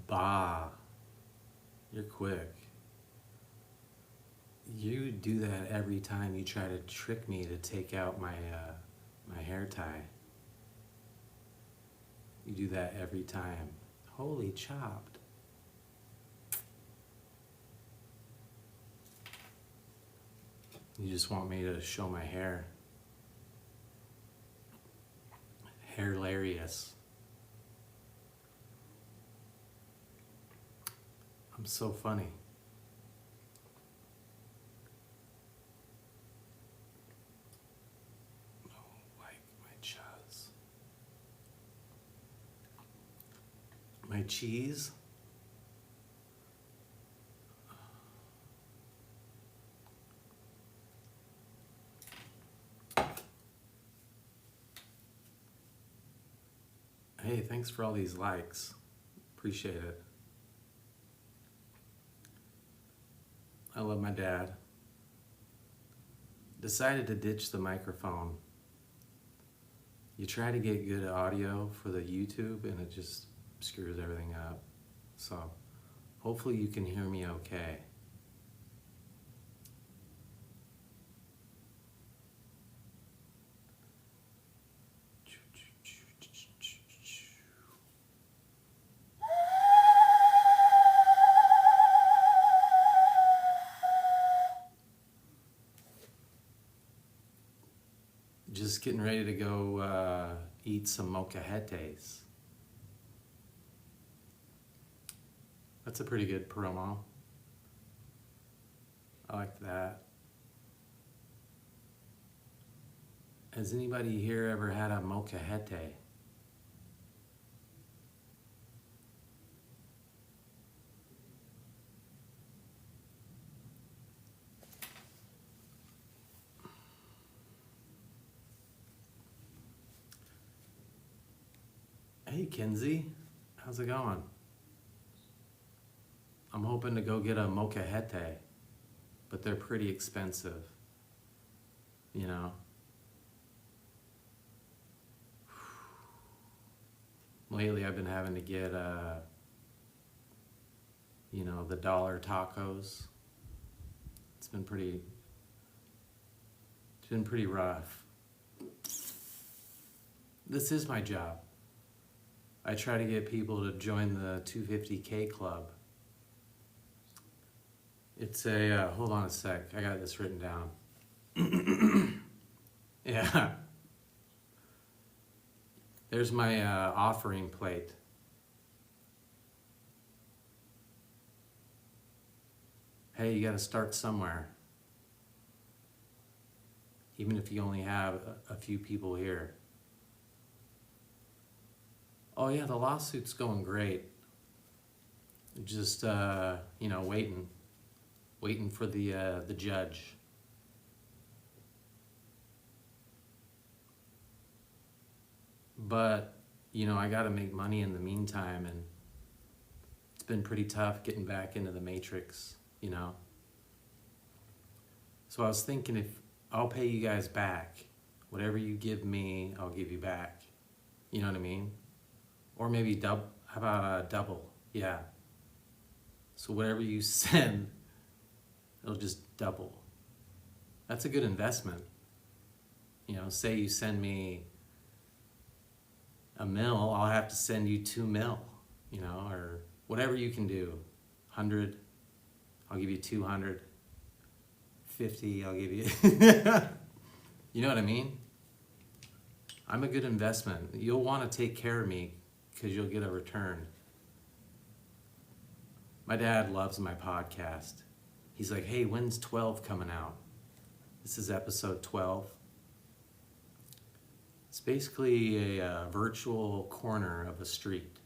Bah, you're quick. You do that every time you try to trick me to take out my hair tie. You do that every time. Holy chopped. You just want me to show my hair. Hilarious. I'm so funny. Oh, like my chuz. My cheese. Hey, thanks for all these likes. Appreciate it. I love my dad. Decided to ditch the microphone. You try to get good audio for the YouTube and it just screws everything up. So hopefully you can hear me okay. Just getting ready to go eat some mocajetes. That's a pretty good promo. I like that. Has anybody here ever had a mocajete? Hey Kenzie, how's it going? I'm hoping to go get a mocajete, but they're pretty expensive, you know. Lately I've been having to get, the dollar tacos. It's been pretty rough. This is my job. I try to get people to join the 250K club. It's a, hold on a sec, I got this written down. Yeah. There's my offering plate. Hey, you gotta start somewhere. Even if you only have a few people here. Oh yeah, the lawsuit's going great. Just, waiting for the judge. But, I gotta make money in the meantime, and it's been pretty tough getting back into the matrix, So I was thinking if I'll pay you guys back, whatever you give me, I'll give you back. You know what I mean? Or maybe how about double? Yeah. So whatever you send, it'll just double. That's a good investment. Say you send me $1 million, I'll have to send you $2 million, or whatever you can do. 100, I'll give you 200. 50, I'll give you. You know what I mean? I'm a good investment. You'll want to take care of me because you'll get a return. My dad loves my podcast. He's like, hey, when's 12 coming out? This is episode 12. It's basically a virtual corner of a street.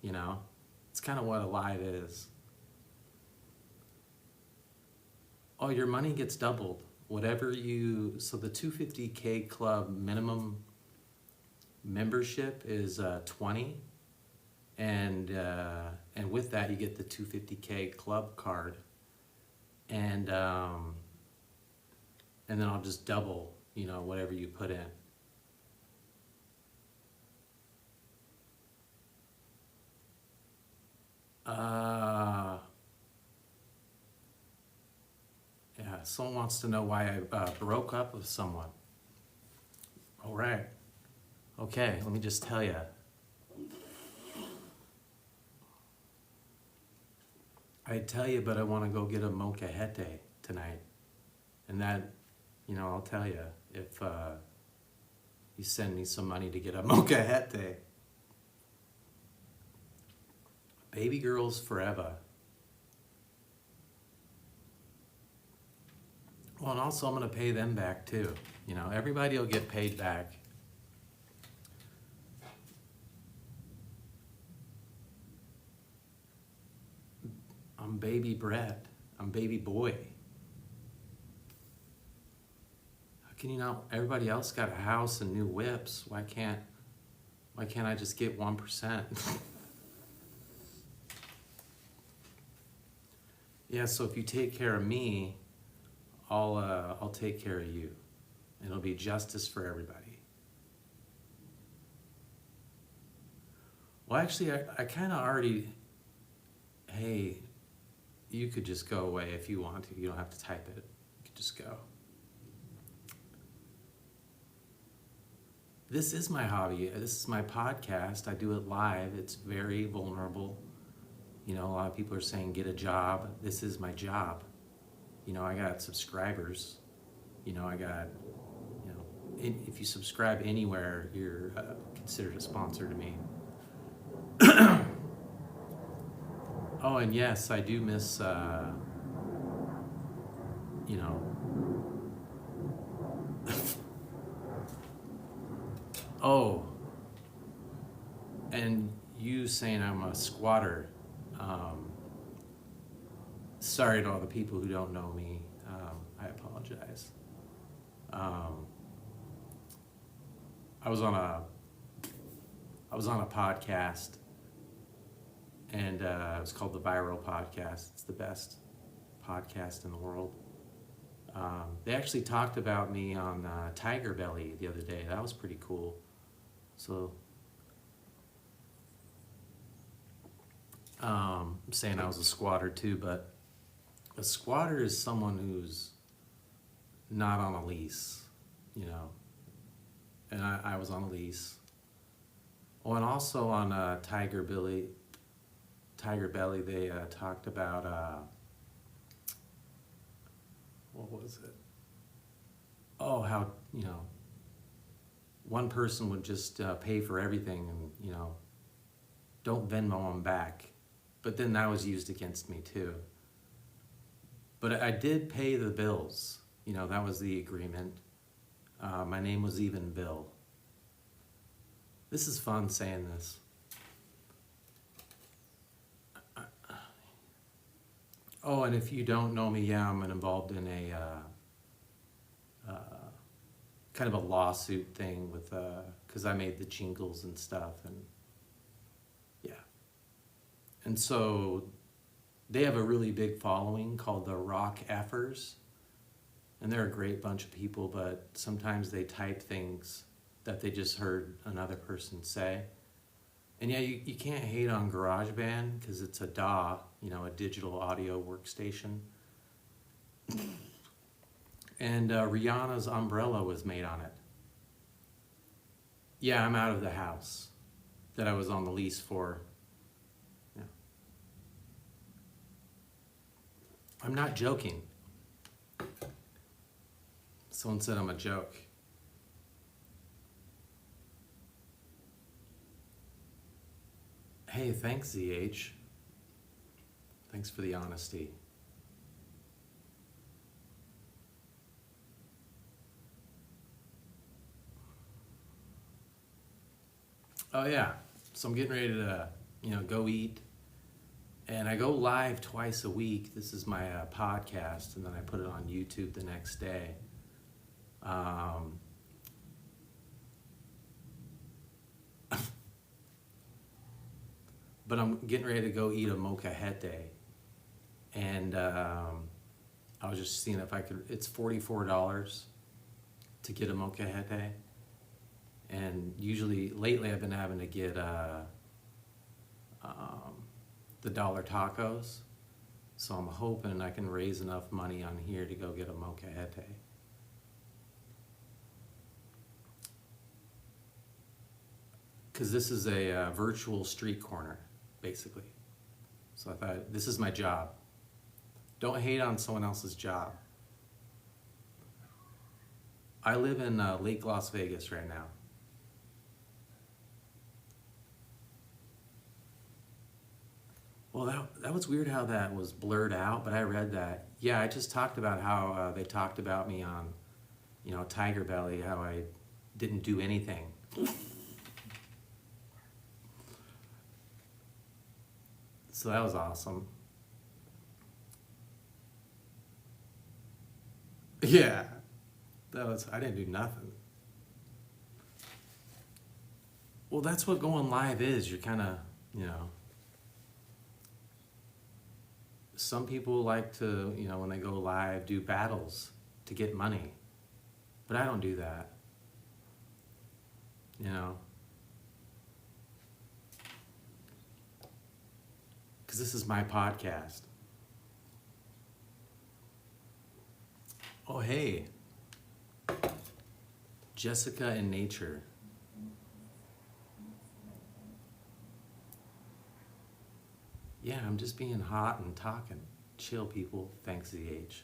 It's kind of what a live is. Oh, your money gets doubled. So the 250K club minimum membership is 20, and with that you get the 250K club card, and then I'll just double, whatever you put in. someone wants to know why I broke up with someone. All right. Okay, let me just tell you. I'd tell you, but I want to go get a molcajete tonight. And that, I'll tell you, if you send me some money to get a molcajete. Baby girls forever. Well, and also I'm going to pay them back too. Everybody will get paid back. I'm baby Brett. I'm baby boy. How can you not? Everybody else got a house and new whips. Why can't I just get 1%? Yeah, so if you take care of me, I'll take care of you. And it'll be justice for everybody. Well, actually, I kind of already, hey, you could just go away if you want to. You don't have to type it. You could just go. This is my hobby. This is my podcast. I do it live. It's very vulnerable. A lot of people are saying, get a job. This is my job. I got subscribers. I got, if you subscribe anywhere, you're considered a sponsor to me. Oh, and yes, I do miss, oh, and you saying I'm a squatter. Sorry to all the people who don't know me. I apologize. I was on a podcast, and it was called the Viral Podcast. It's the best podcast in the world. They actually talked about me on Tiger Belly the other day. That was pretty cool. So I'm saying I was a squatter too, but a squatter is someone who's not on a lease, and I was on a lease. Oh, and also on Tiger Belly, they talked about, what was it? Oh, how, one person would just pay for everything and, don't Venmo them back. But then that was used against me too. But I did pay the bills. That was the agreement. My name was even Bill. This is fun saying this. Oh, and if you don't know me, yeah, I'm involved in a kind of a lawsuit thing with, because I made the jingles and stuff, and yeah. And so they have a really big following called the Rock Effers, and they're a great bunch of people, but sometimes they type things that they just heard another person say. And yeah, you can't hate on GarageBand because it's a DAW, a digital audio workstation. And Rihanna's umbrella was made on it. Yeah, I'm out of the house that I was on the lease for. Yeah. I'm not joking. Someone said I'm a joke. Hey, thanks, ZH. Thanks for the honesty. Oh yeah, so I'm getting ready to, go eat, and I go live twice a week. This is my podcast, and then I put it on YouTube the next day. But I'm getting ready to go eat a molcajete, and I was just seeing if I could. It's $44 to get a molcajete. And usually, lately, I've been having to get the dollar tacos. So I'm hoping I can raise enough money on here to go get a molcajete. Because this is a virtual street corner, basically. So I thought, this is my job. Don't hate on someone else's job. I live in Lake Las Vegas right now. Well, that was weird how that was blurred out, but I read that. Yeah, I just talked about how they talked about me on, Tiger Belly, how I didn't do anything. So that was awesome. Yeah, I didn't do nothing. Well, that's what going live is. You're kind of, some people like to, when they go live, do battles to get money. But I don't do that. Because this is my podcast. Oh, hey. Jessica in Nature. Yeah, I'm just being hot and talking. Chill, people. Thanks, ZH.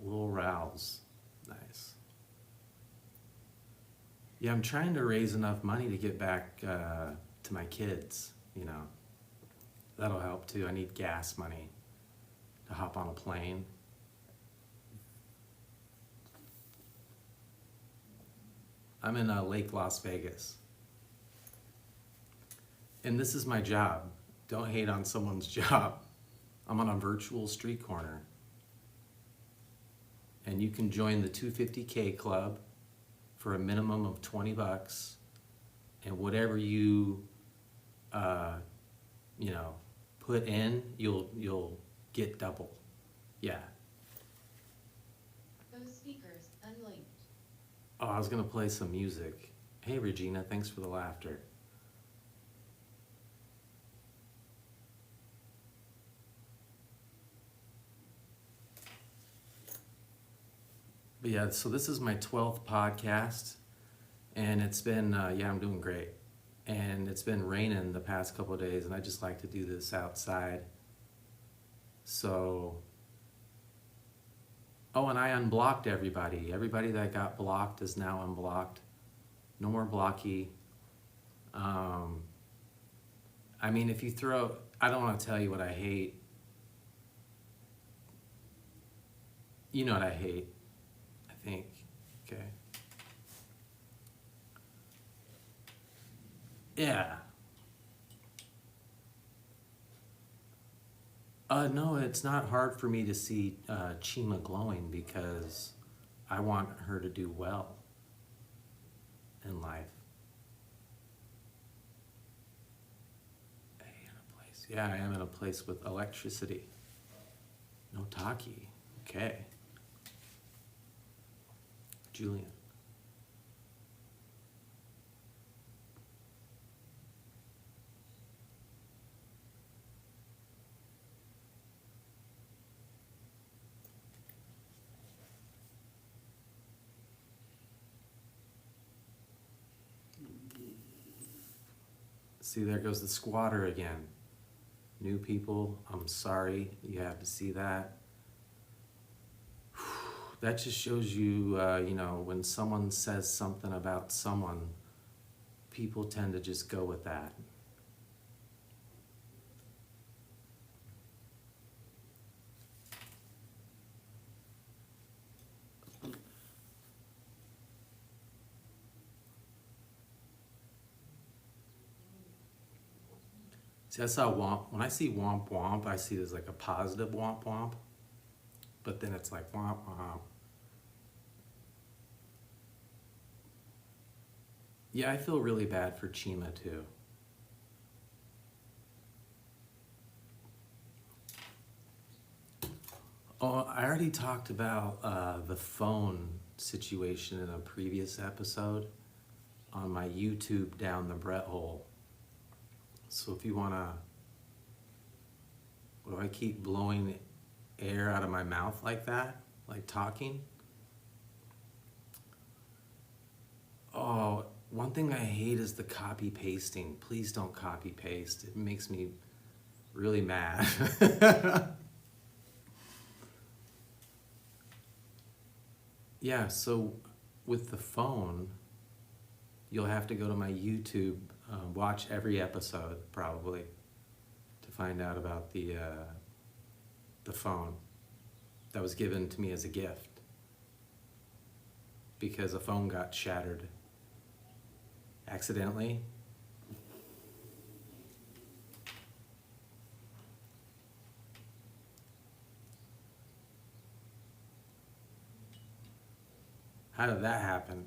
Lil Rouse. Nice. Yeah, I'm trying to raise enough money to get back to my kids, That'll help too. I need gas money to hop on a plane. I'm in Lake Las Vegas. And this is my job. Don't hate on someone's job. I'm on a virtual street corner. And you can join the 250K club for a minimum of $20. And whatever you, put in, you'll get double. Yeah. Those speakers unlinked. Oh, I was gonna play some music. Hey Regina, thanks for the laughter. But yeah, so this is my 12th podcast, and it's been, I'm doing great. And it's been raining the past couple of days, and I just like to do this outside. So, oh, and I unblocked everybody. Everybody that got blocked is now unblocked. No more blocky. I mean, if you I don't want to tell you what I hate. You know what I hate, I think. Okay. Yeah. No, it's not hard for me to see Chima glowing because I want her to do well in life. Hey, in a place. Yeah, I am in a place with electricity. No talky. Okay. Julian. See, there goes the squatter again. New people, I'm sorry you have to see that. That just shows you, when someone says something about someone, people tend to just go with that. See, I saw womp. When I see womp womp, I see it as like a positive womp womp. But then it's like womp womp. Yeah, I feel really bad for Chima too. Oh, I already talked about the phone situation in a previous episode. on my YouTube down the Brett hole. So if you wanna, do I keep blowing air out of my mouth like that? Like talking? Oh, one thing I hate is the copy pasting. Please don't copy paste. It makes me really mad. Yeah, so with the phone, you'll have to go to my YouTube, watch every episode probably to find out about the phone that was given to me as a gift because a phone got shattered accidentally. How did that happen?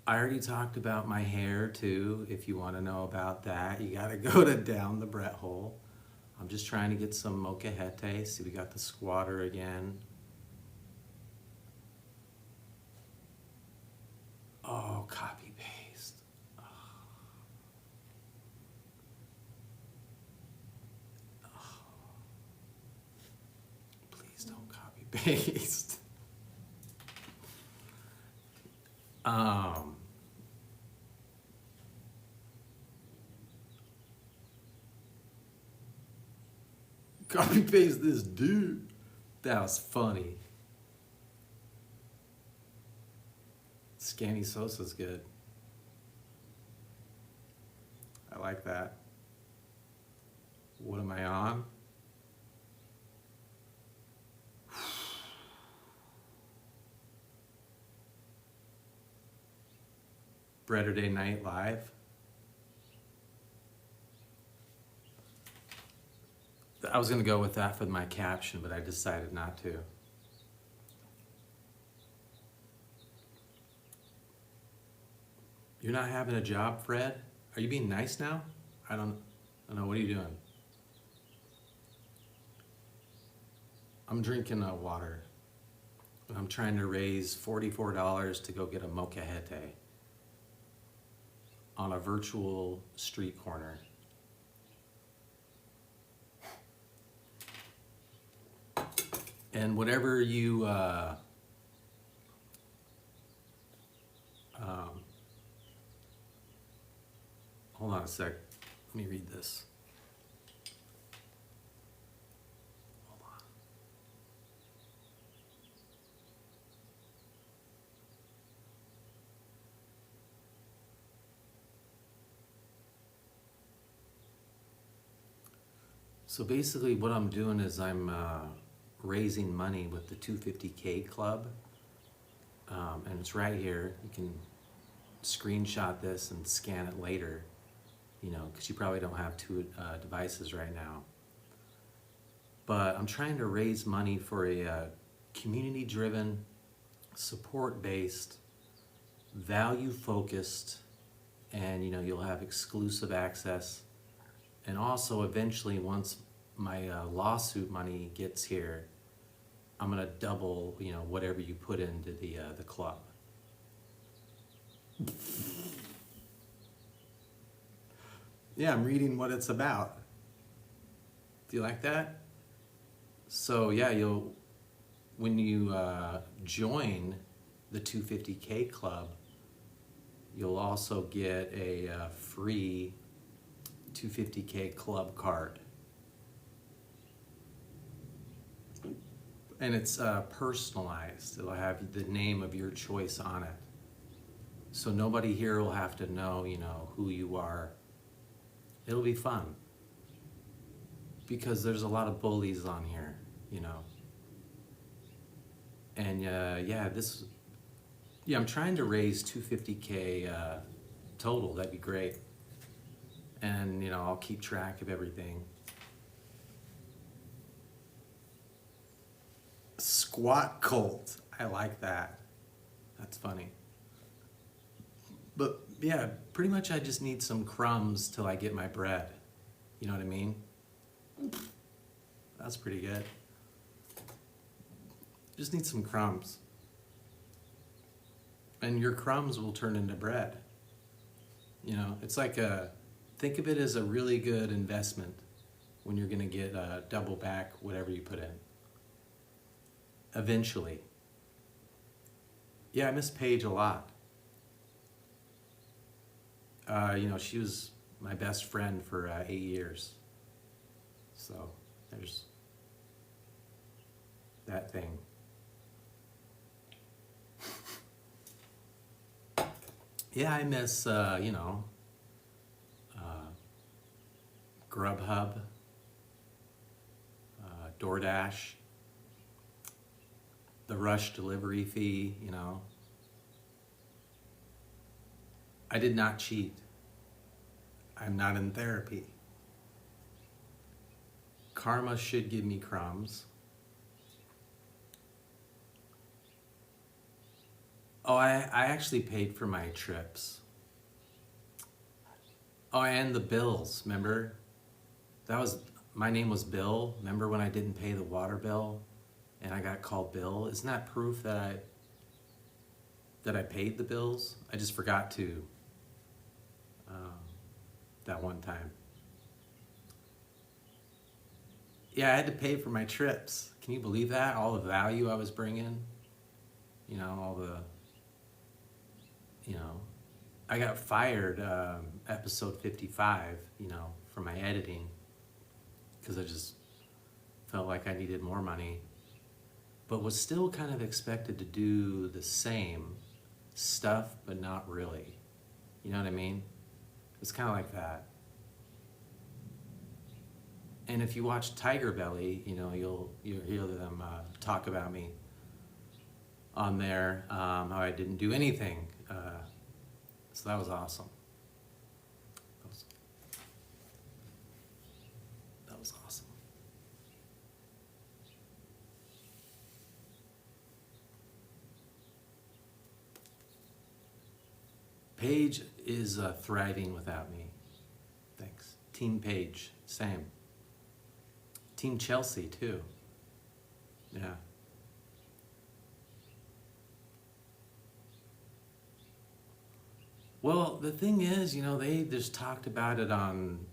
I already talked about my hair too. If you want to know about that, you got to go to Down the Brett Hole. I'm just trying to get some molcajete. See, we got the squatter again. Oh, copy paste. Oh. Oh. Please don't copy paste. Copy paste this dude. That was funny. Scanny Sosa's good. I like that. What am I on? Bretter Night Live. I was going to go with that for my caption, but I decided not to. You're not having a job, Fred? Are you being nice now? I don't know. What are you doing? I'm drinking water. I'm trying to raise $44 to go get a molcajete on a virtual street corner. And whatever you hold on a sec. Let me read this. Hold on. So basically what I'm doing is I'm raising money with the 250K club, and it's right here. You can screenshot this and scan it later, you know, because you probably don't have two devices right now. But I'm trying to raise money for a community-driven, support-based, value-focused, and you know, you'll have exclusive access. And also eventually, once my lawsuit money gets here, I'm gonna double, you know, whatever you put into the club. Yeah, I'm reading what it's about. Do you like that? So yeah, when you join the 250K club, you'll also get a free 250K club card. And it's personalized. It'll have the name of your choice on it. So nobody here will have to know, you know, who you are. It'll be fun. Because there's a lot of bullies on here, you know. And yeah, I'm trying to raise 250K total. That'd be great. And, you know, I'll keep track of everything. Squat cult. I like that. That's funny. But yeah, pretty much I just need some crumbs till I get my bread. You know what I mean? That's pretty good. Just need some crumbs. And your crumbs will turn into bread. It's like think of it as a really good investment when you're going to get double back whatever you put in. Eventually. Yeah, I miss Paige a lot. She was my best friend for 8 years. So there's that thing. Yeah, I miss, Grubhub, DoorDash, the rush delivery fee, I did not cheat. I'm not in therapy. Karma should give me crumbs. Oh, I actually paid for my trips. Oh, and the bills, remember? My name was Bill. Remember when I didn't pay the water bill and I got called Bill? Isn't that proof that I paid the bills? I just forgot to that one time. Yeah, I had to pay for my trips. Can you believe that? All the value I was bringing, all the, I got fired episode 55, for my editing because I just felt like I needed more money, but was still kind of expected to do the same stuff, but not really. You know what I mean? It's kind of like that. And if you watch Tiger Belly, you'll hear them talk about me on there, how I didn't do anything. So that was awesome. That was awesome. Paige is thriving without me. Thanks. Team Paige, same. Team Chelsea, too. Yeah. Well, the thing is, they just talked about it on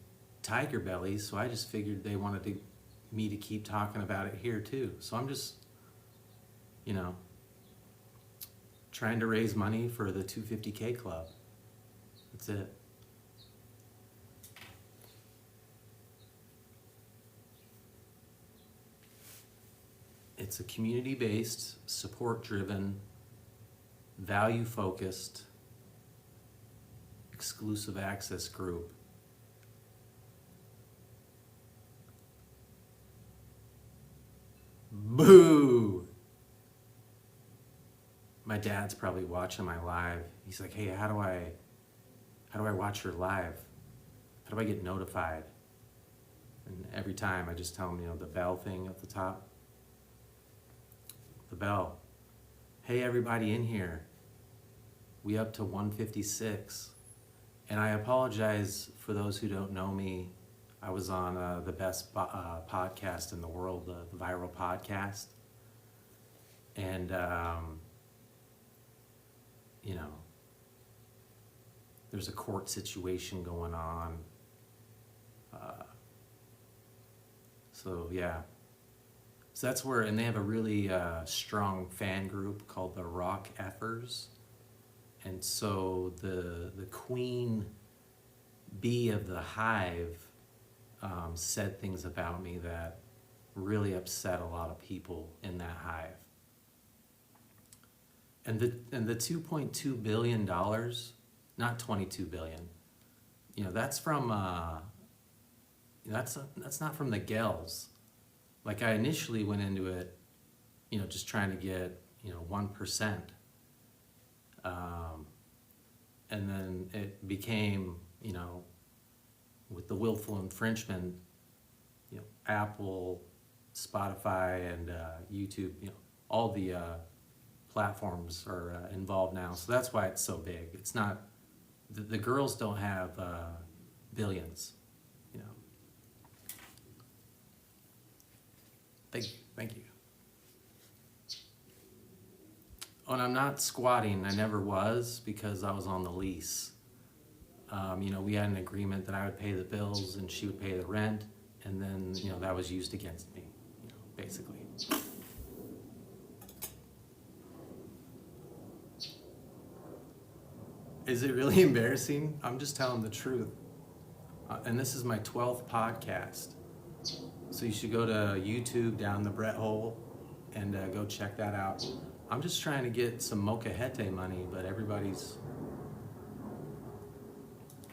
Tiger Belly, so I just figured they wanted me to keep talking about it here, too. So I'm just, trying to raise money for the 250K club. That's it. It's a community-based, support-driven, value-focused, exclusive access group. Boo! My dad's probably watching my live. He's like, hey, how do I watch your live? How do I get notified? And every time I just tell him, the bell thing at the top. The bell. Hey, everybody in here. We up to 156. And I apologize for those who don't know me. I was on the best podcast in the world, the Viral Podcast. And, there's a court situation going on. So, yeah. So that's where, and they have a really strong fan group called the Rock Effers. And so the queen bee of the hive said things about me that really upset a lot of people in that hive. And the $2.2 billion, not 22 billion, that's from that's not from the gals. Like I initially went into it, just trying to get 1%. And then it became, with the willful infringement, Apple, Spotify, and YouTube, all the platforms are involved now. So that's why it's so big. It's not, the girls don't have billions, Thank you. When I'm not squatting, I never was because I was on the lease. We had an agreement that I would pay the bills and she would pay the rent, and then, that was used against me, basically. Is it really embarrassing? I'm just telling the truth. And this is my 12th podcast. So you should go to YouTube down the Brett hole and go check that out. I'm just trying to get some Mokahete money, but everybody's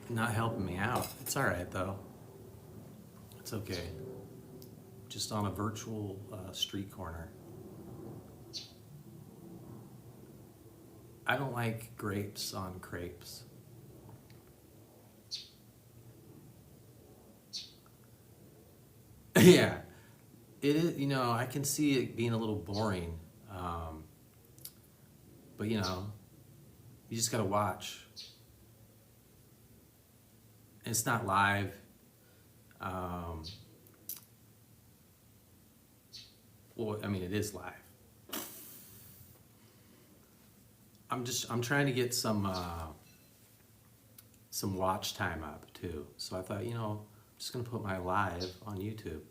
not helping me out. It's all right, though. It's okay. Just on a virtual street corner. I don't like grapes on crepes. Yeah, it is. I can see it being a little boring, but you just gotta watch. It's not live. Well, I mean, it is live. I'm trying to get some watch time up too. So I thought, I'm just gonna put my live on YouTube,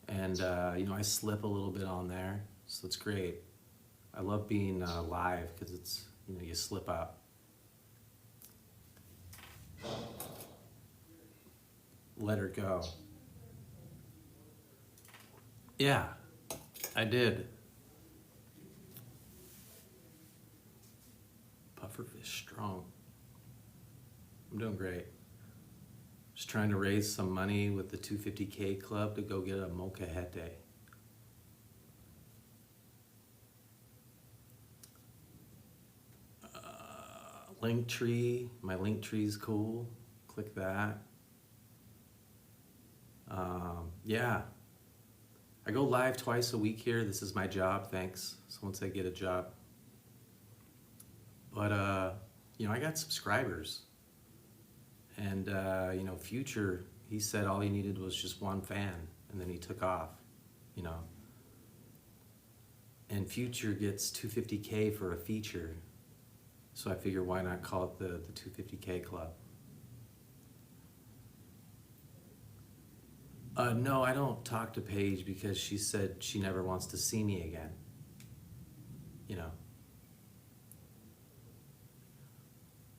and I slip a little bit on there, so it's great. I love being live because it's you slip up. Let her go. Yeah, I did. Pufferfish strong. I'm doing great. Just trying to raise some money with the 250K club to go get a Mokahete. Linktree. My Linktree is cool. Click that. Yeah. I go live twice a week here. This is my job, thanks. So once I get a job. But, I got subscribers. And, Future, he said all he needed was just one fan. And then he took off, And Future gets 250K for a feature. So I figure why not call it the 250K club. No, I don't talk to Paige because she said she never wants to see me again.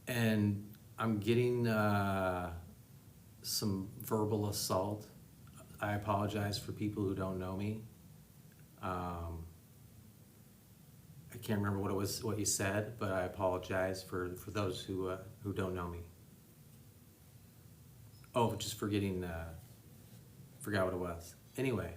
And I'm getting some verbal assault. I apologize for people who don't know me. I can't remember what you said, but I apologize for those who don't know me. Oh, just forgetting. Forgot what it was. Anyway.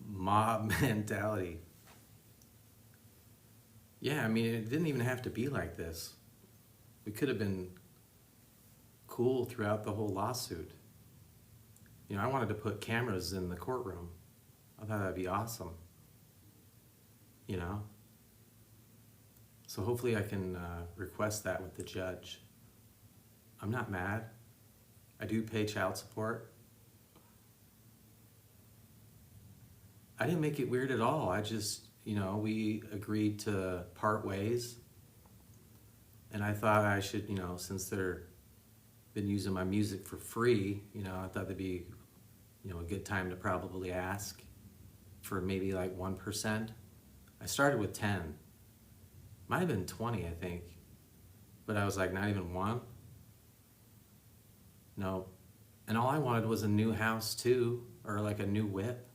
Mob mentality. Yeah, I mean, it didn't even have to be like this. We could have been cool throughout the whole lawsuit. I wanted to put cameras in the courtroom. I thought that'd be awesome. So hopefully I can request that with the judge. I'm not mad. I do pay child support. I didn't make it weird at all. I just, we agreed to part ways. And I thought I should, since they're been using my music for free, I thought that'd be, a good time to probably ask for maybe like 1%. I started with 10. Might have been 20, I think. But I was like, not even 1? No. And all I wanted was a new house too, or like a new whip.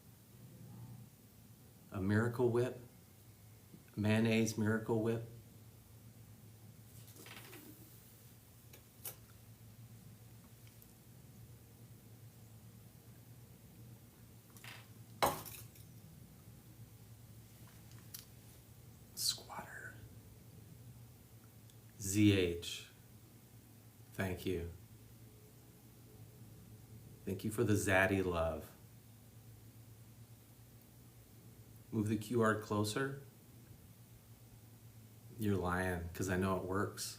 A Miracle Whip. Mayonnaise Miracle Whip. Squatter. ZH. Thank you. Thank you for the Zaddy love. Move the QR closer. You're lying, because I know it works.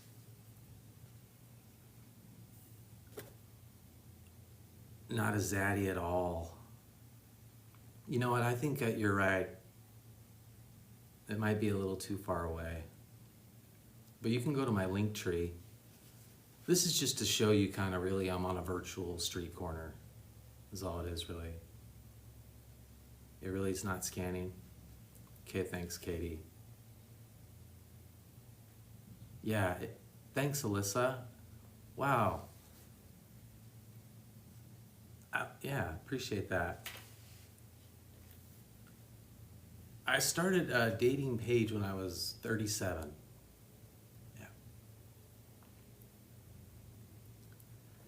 not as zaddy at all. You know what? I think that you're right. It might be a little too far away. But you can go to my linktree. This is just to show you kind of really I'm on a virtual street corner. Is all it is really. It really is not scanning. Okay, thanks, Katie. Yeah, thanks, Alyssa. Wow. Yeah, appreciate that. I started dating Paige when I was 37. Yeah.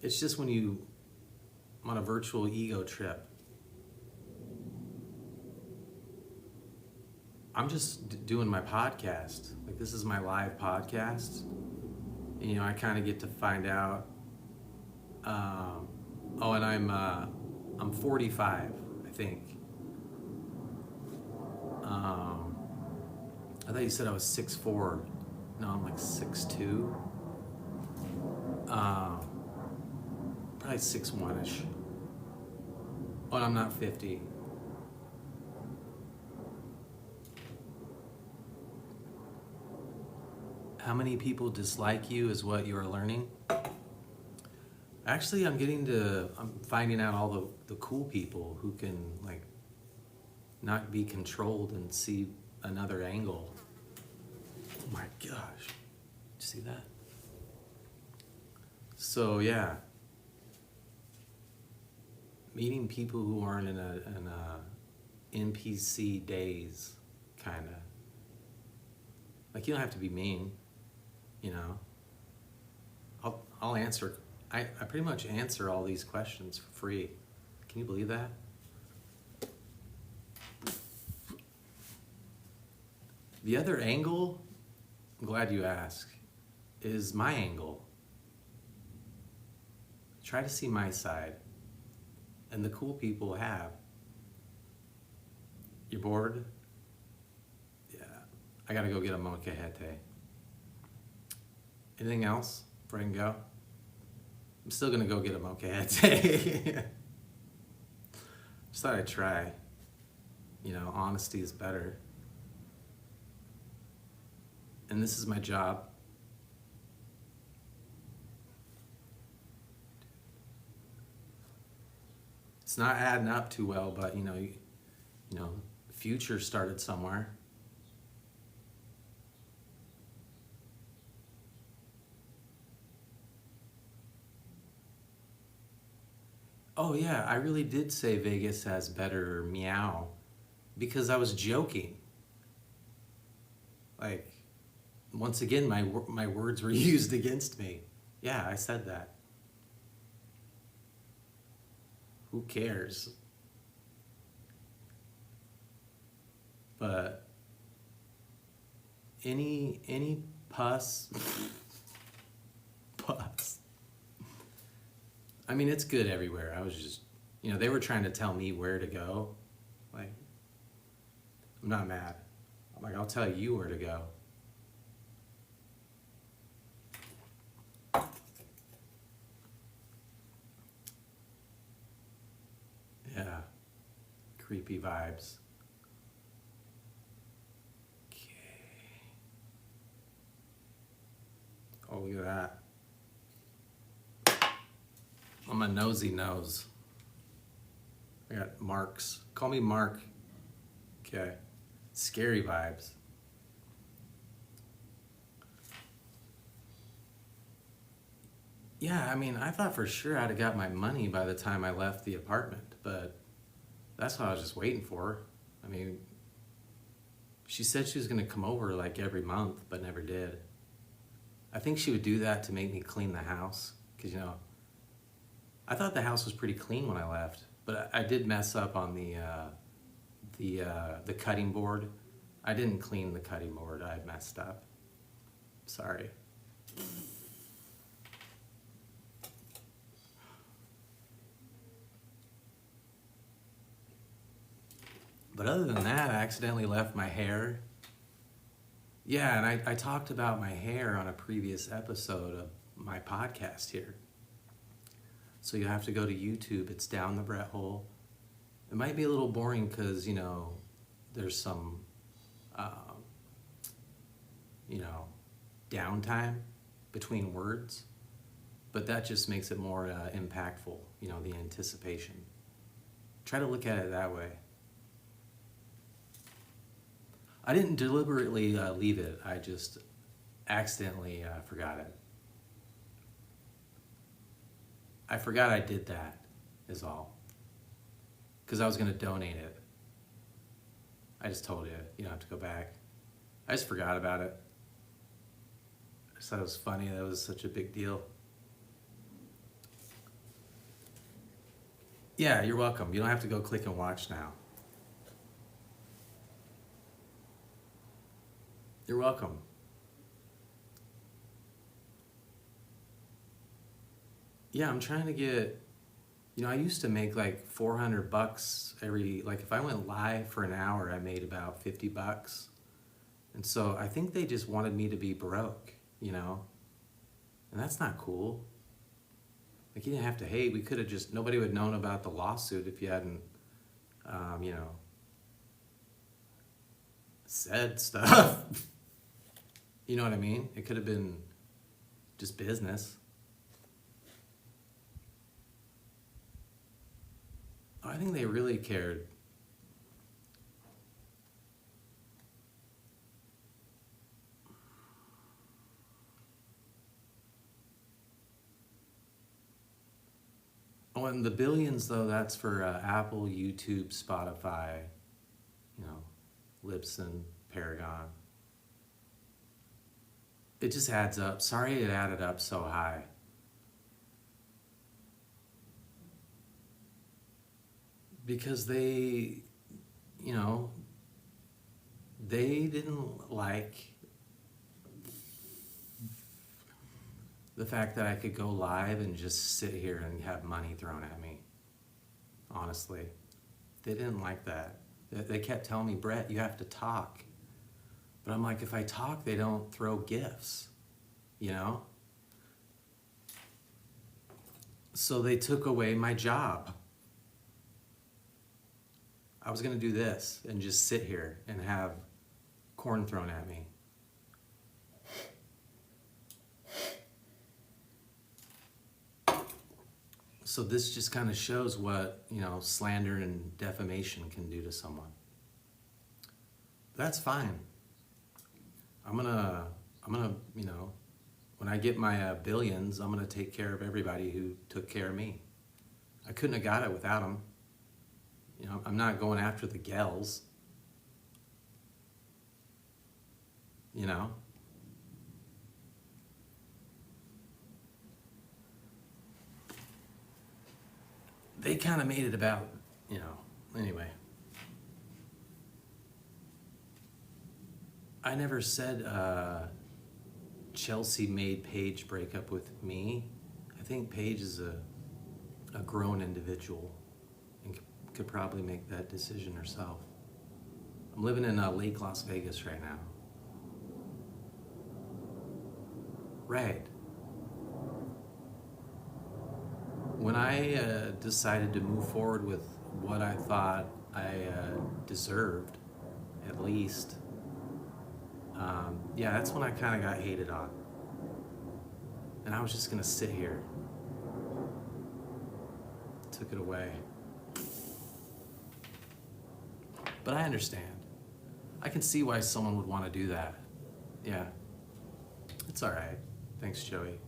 It's just when I'm on a virtual ego trip. I'm just doing my podcast. Like, this is my live podcast. And, you know, I kind of get to find out. And I'm 45, I think. I thought you said I was 6'4". No, I'm like 6'2". Probably 6'1"-ish. Oh, and I'm not 50. How many people dislike you is what you are learning? Actually, I'm finding out all the cool people who can, like, not be controlled and see another angle. Oh my gosh. Did you see that? So, yeah. Meeting people who aren't in a NPC days, kind of. Like, you don't have to be mean, you know. I'll answer. I pretty much answer all these questions for free. Can you believe that? The other angle, I'm glad you asked, is my angle. Try to see my side. And the cool people have. You're bored? Yeah. I gotta go get a molcajete. Anything else before I can go? I'm still gonna go get a molcajete. Just thought I'd try. You know, honesty is better. And this is my job. It's not adding up too well, but you know, future started somewhere. Oh yeah, I really did say Vegas has better meow because I was joking. Like, once again, my words were used against me. Yeah, I said that. Who cares? But any pus, pus. I mean, it's good everywhere. I was just, you know, they were trying to tell me where to go. Like, I'm not mad. I'm like, I'll tell you where to go. Yeah. Creepy vibes. Okay. Oh, look at that. I'm a nosy nose. I got marks. Call me Mark. Okay. Scary vibes. Yeah, I mean, I thought for sure I'd have got my money by the time I left the apartment, but that's what I was just waiting for. I mean, she said she was gonna come over like every month, but never did. I think she would do that to make me clean the house, because, you know, I thought the house was pretty clean when I left, but I did mess up on the cutting board. I didn't clean the cutting board. I messed up. Sorry. But other than that, I accidentally left my hair. Yeah, and I talked about my hair on a previous episode of my podcast here. So you have to go to YouTube. It's down the Brett hole. It might be a little boring because, you know, there's some, you know, downtime between words, but that just makes it more impactful, you know, the anticipation. Try to look at it that way. I didn't deliberately leave it. I just accidentally forgot it. I forgot I did that, is all. Because I was going to donate it. I just told you, you don't have to go back. I just forgot about it. I just thought it was funny that it was such a big deal. Yeah, you're welcome. You don't have to go click and watch now. You're welcome. Yeah, I'm trying to get, you know, I used to make like $400 every, like if I went live for an hour, I made about $50. And so I think they just wanted me to be broke, you know, and that's not cool. Like you didn't have to hate. We could have just, nobody would have known about the lawsuit if you hadn't, you know, said stuff. You know what I mean? It could have been just business. I think they really cared. Oh, and the billions, though, that's for Apple, YouTube, Spotify, you know, Libsyn, Paragon. It just adds up. Sorry it added up so high. Because they, you know, they didn't like the fact that I could go live and just sit here and have money thrown at me. Honestly, they didn't like that. They kept telling me, Brett, you have to talk. But I'm like, if I talk, they don't throw gifts, you know? So they took away my job. I was gonna do this and just sit here and have corn thrown at me. So this just kind of shows what, you know, slander and defamation can do to someone. That's fine. I'm gonna, you know, when I get my billions, I'm gonna take care of everybody who took care of me. I couldn't have got it without them. You know, I'm not going after the gals. You know? They kind of made it about, you know, anyway. I never said Chelsea made Paige break up with me. I think Paige is a grown individual and could probably make that decision herself. I'm living in Lake Las Vegas right now. Right. When I decided to move forward with what I thought I deserved, at least, yeah, that's when I kind of got hated on. And I was just gonna sit here. Took it away. But I understand. I can see why someone would want to do that. Yeah. It's all right. Thanks, Joey.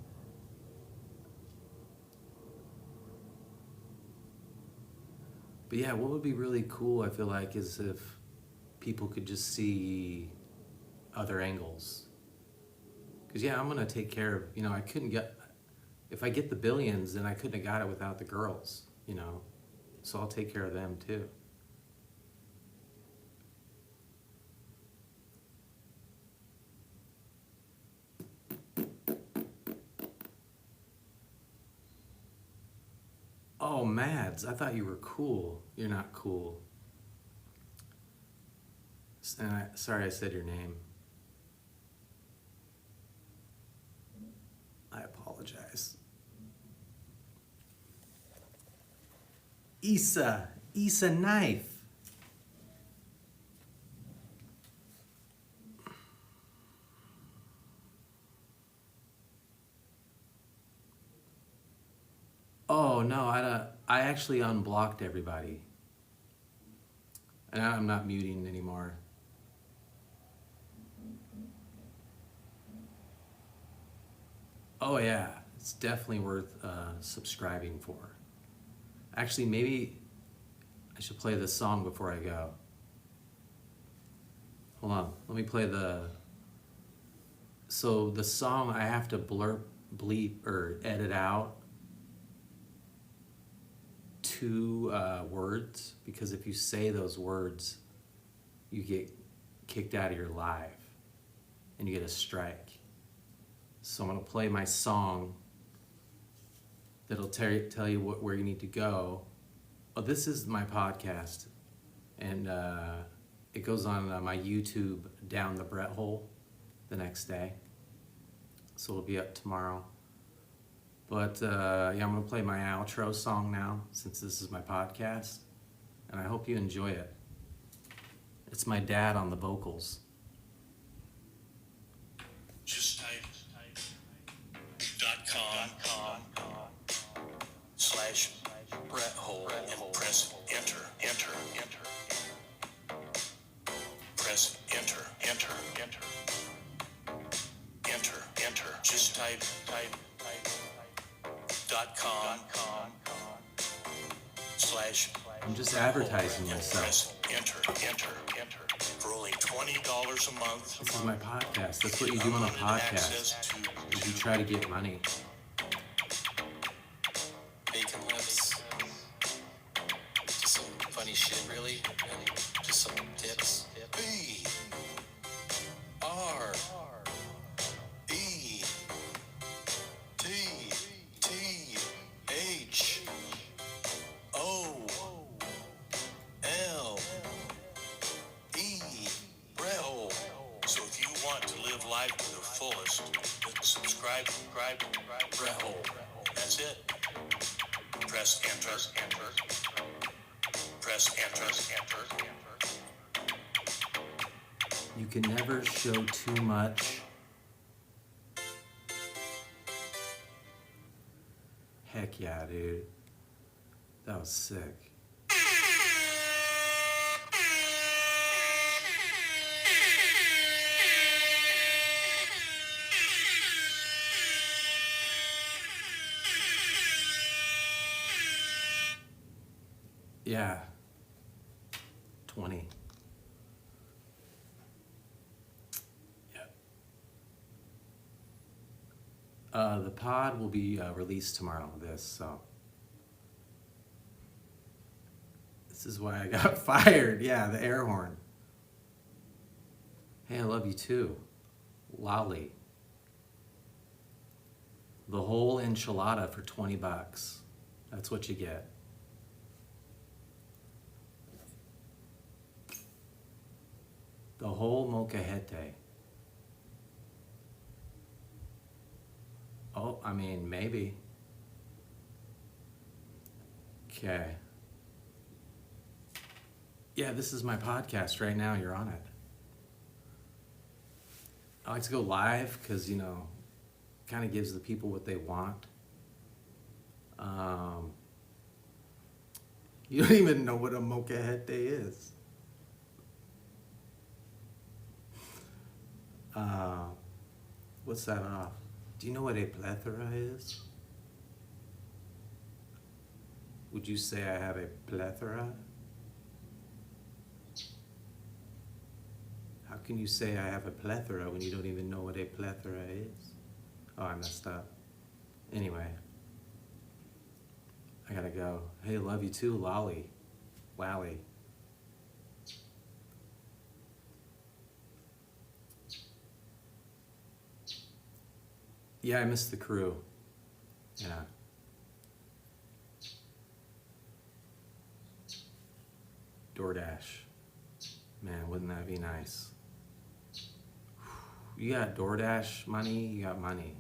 But yeah, what would be really cool, I feel like, is if people could just see other angles. Because yeah, I'm gonna take care of, you know, I couldn't get, if I get the billions, then I couldn't have got it without the girls, you know. So I'll take care of them too. Oh, Mads, I thought you were cool. You're not cool. And sorry I said your name. I apologize. Issa knife. Oh no, I actually unblocked everybody. And I'm not muting anymore. Oh yeah, it's definitely worth subscribing for. Actually, maybe I should play this song before I go. Hold on, let me play the. So the song I have to bleep, or edit out 2 words, because if you say those words, you get kicked out of your live and you get a strike. So I'm gonna play my song that'll tell you where you need to go. Oh, this is my podcast, and it goes on my YouTube Down the Brett Hole the next day. So it'll be up tomorrow. But yeah, I'm gonna play my outro song now, since this is my podcast, and I hope you enjoy it. It's my dad on the vocals. Just type .com/Brett Hole and press enter. Press enter. Just type .com/. I'm just advertising myself. Press enter. For only $20 a month. This is my podcast. That's what you do on a podcast. Is you try to get money. Bacon lips. Just some funny shit, really. And just some tips. B-R-E-T-H-O So if you want to live life to the fullest, subscribe, Brett Hole. That's it. Press enter. Press enter. You can never show too much. Heck yeah, dude. That was sick. Yeah. 20. Yeah. The pod will be released tomorrow, so. This is why I got fired. Yeah, the air horn. Hey, I love you too. Lolly. The whole enchilada for $20. That's what you get. The whole molcajete. Oh, I mean, maybe. Okay. Yeah, this is my podcast right now. You're on it. I like to go live because, kind of gives the people what they want. You don't even know what a molcajete is. What's that off? Do you know what a plethora is? Would you say I have a plethora? How can you say I have a plethora when you don't even know what a plethora is? Oh, I messed up. Anyway, I gotta go. Hey, love you too, Lolly. Wally. Yeah, I missed the crew. Yeah. DoorDash. Man, wouldn't that be nice? You got DoorDash money, you got money.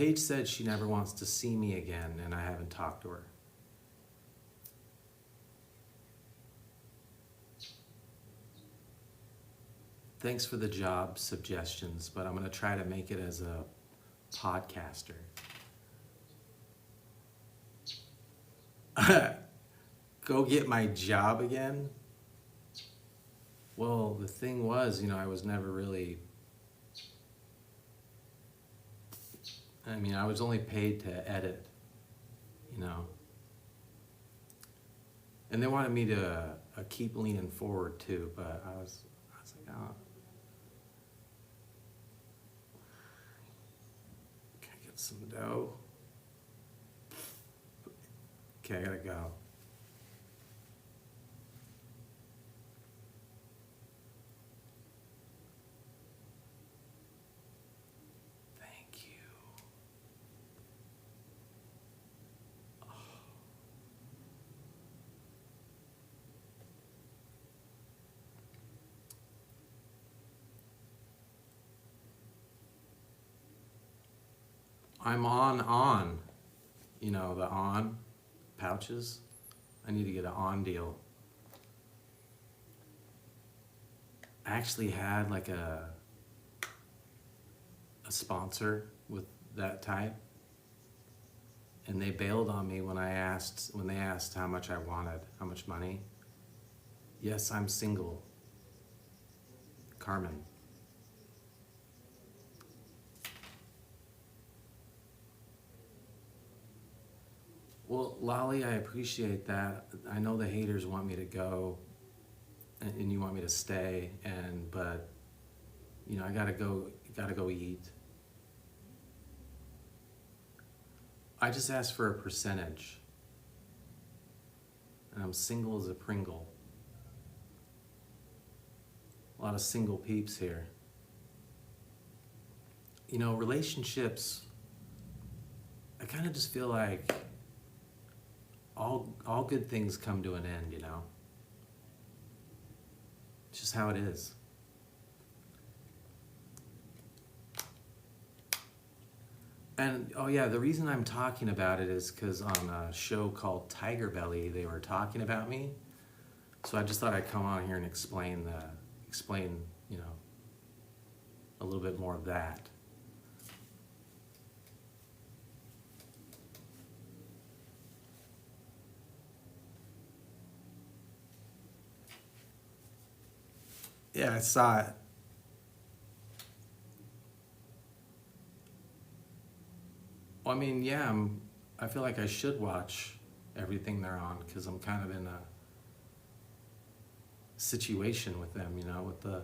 Paige said she never wants to see me again, and I haven't talked to her. Thanks for the job suggestions, but I'm going to try to make it as a podcaster. Go get my job again? Well, the thing was, I was never really... I was only paid to edit, And they wanted me to keep leaning forward too, but I was like, oh. Can I get some dough? Okay, I gotta go. Thank you. I'm on, the on pouches. I need to get an on deal. I actually had like a sponsor with that type, and they bailed on me when they asked how much I wanted, how much money. Yes, I'm single. Carmen. Well, Lolly, I appreciate that. I know the haters want me to go, and you want me to stay, but I gotta go eat. I just asked for a percentage, and I'm single as a Pringle. A lot of single peeps here. Relationships, I kind of just feel like all good things come to an end, It's just how it is. And, oh yeah, the reason I'm talking about it is because on a show called Tiger Belly, they were talking about me. So I just thought I'd come on here and explain, a little bit more of that. Yeah, I saw it. Well, yeah, I feel like I should watch everything they're on because I'm kind of in a situation with them, with the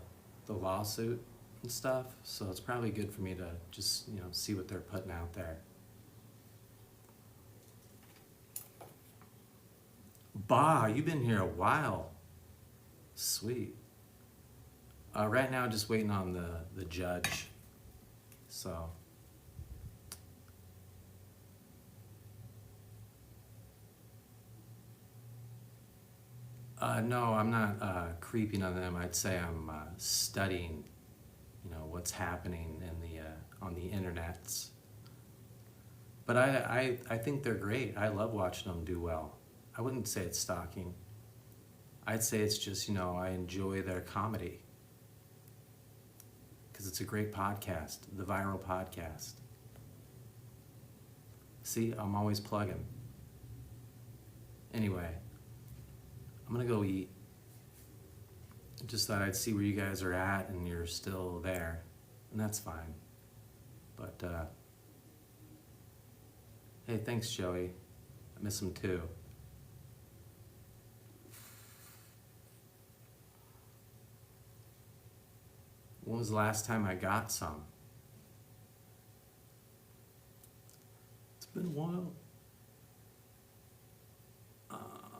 lawsuit and stuff. So it's probably good for me to just, see what they're putting out there. Bah, you've been here a while. Sweet. Right now, just waiting on the judge. So. No, I'm not creeping on them. I'd say I'm studying, what's happening on the internets. But I think they're great. I love watching them do well. I wouldn't say it's stalking. I'd say it's just, I enjoy their comedy. Because it's a great podcast, the viral podcast. See, I'm always plugging. Anyway, I'm gonna go eat. Just thought I'd see where you guys are at and you're still there. And that's fine. But, hey, thanks, Joey. I miss him too. When was the last time I got some? It's been a while.